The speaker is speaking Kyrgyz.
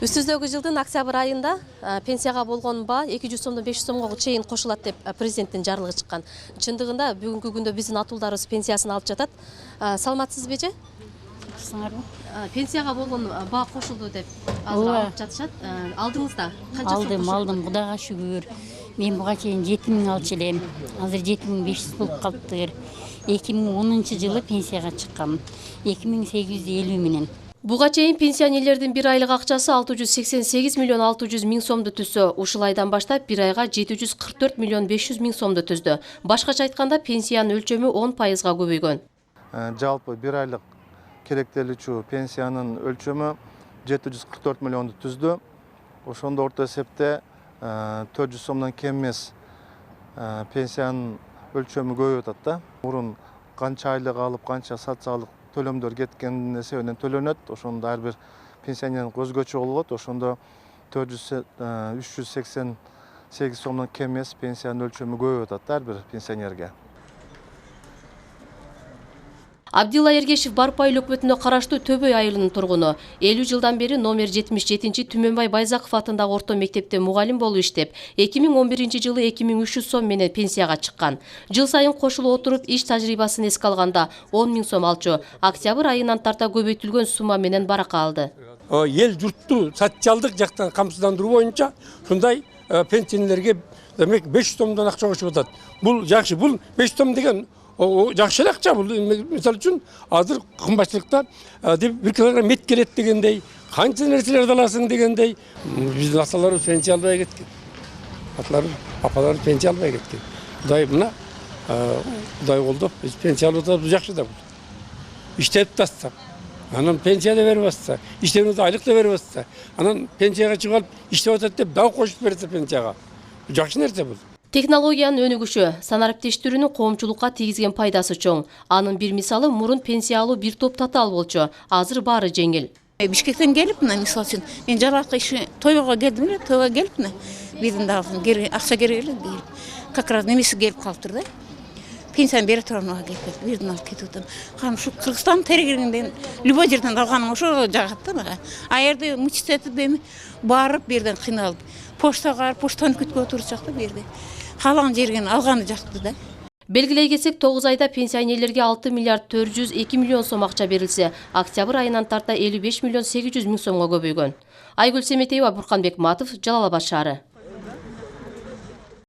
Үстүздөгү жылдын октябрь айында пенсияга болгон баа 200 сомдон 500 сомго чейин кошулат деп президенттин жарлыгы чыккан. Чындыгында бүгүнкү күндө биздин атуулдарыбыз пенсиясын алып жатат. Саламатсызбы же? Пенсияга болгон баа кошулду деп азыр алып жатышат. Алдыңызда канча сом? Алдым, Кудайга шүгүр. Мен буга чейин 7000 алчу элем. Азыр 7500 болуп калыптыр. 2010 жылы пенсияга чыккам. 2850 менен. Буга чейин пенсионерлердин бир айлык акчасы 688 миллион 600 миң сомду түзсө, ушул айдан баштап бир айга 744 миллион 500 миң сомду түздү. Башкача айтканда пенсиянын өлчөмү 10%га көбөйгөн. Жалпы бир айлык керектелүүчү пенсиянын өлчөмү 744 миллионду түздү. Ошондо орто эсепте 400 сомдон кем эмес пенсиянын өлчөмү көбөйүп атат да. Мурун канча айлык алып, канча социалдык төлөмдөр кеткен эсебинен төлөнөт. Ошондо ар бир пенсионердин өзгөчө болот. Ошондо 388 сомдон кем эмес пенсиянын өлчөмү көбөйүп атат ар бир пенсионерге. Абдилла Эргешев Барпайыл өкмөтүнө караштуу Төбөй айылынын тургуну. 50 жылдан бери номер 77 Түмөнбай Байзаков атындагы орто мектепте мугалим болуп иштеп, 2011 жылы 2300 сом менен пенсияга чыккан. Жыл сайын кошулуп отуруп иш тажрыйбасын эске алганда 10 000 сом алчу. Октябрь айынан тарта көбөйтүлгөн сумма менен баракка алды. Ел журтту социалдык жактан камсыздандыруу боюнча ушундай пенсионерлерге демек 500 сомдон акча кошуп атат. Бул жакшы. Бул 500 сом деген жакшы акча. Бул мисалы үчүн азыр кымбатчылыкта деп 1 килограмм мет келет дегендей, канча нерселерди аласың дегендей, биздин аталарыбыз пенсия албай кеткен. Аталарыбыз, апаларыбыз пенсия албай кеткен. Кудай мына Кудай колдоп, биз пенсия алып атабыз, жакшы да бул. Иштеп тастап, анан пенсия да берип атса, иштебиңизде айлык да берип атса, анан пенсияга чыгып алып иштеп атат деп дагы кошуп берсе пенсияга. Жакшы нерсе бул. Технологиянын өнүгүшү санариптештирүүнүн коомчулукка тийгизген пайдасы чоң. Анын бир мисалы мурун пенсия алуу бир топ татаал болчу. Азыр баары жеңил. Бишкектен келип, мына мисалы үчүн, мен жалакы иши тойго келдим эле, тойго келип, мына биздин дагы акча керек эле. Как раз немеси келип калыптыр да. Пенсияны бере турганга келип, бирден алып кетип атам. Ханым ушу Кыргызстан терегинден любой жерден алганым ошо жагат да мага. А жерде мычты этип эми барып бирден кыйналып, поштага, поштаны күткө отурчак да берди. Каалаган жерген алганы жакты да. Белгилей кетсек, 9 айда пенсионерлерге 6 миллиард 402 миллион сом акча берилсе, октябрь айынан тарта 55 миллион 800 миң сомго көбөйгөн. Айгүл Семетеева, Бурканбек Матов, Жалал Абад шаары.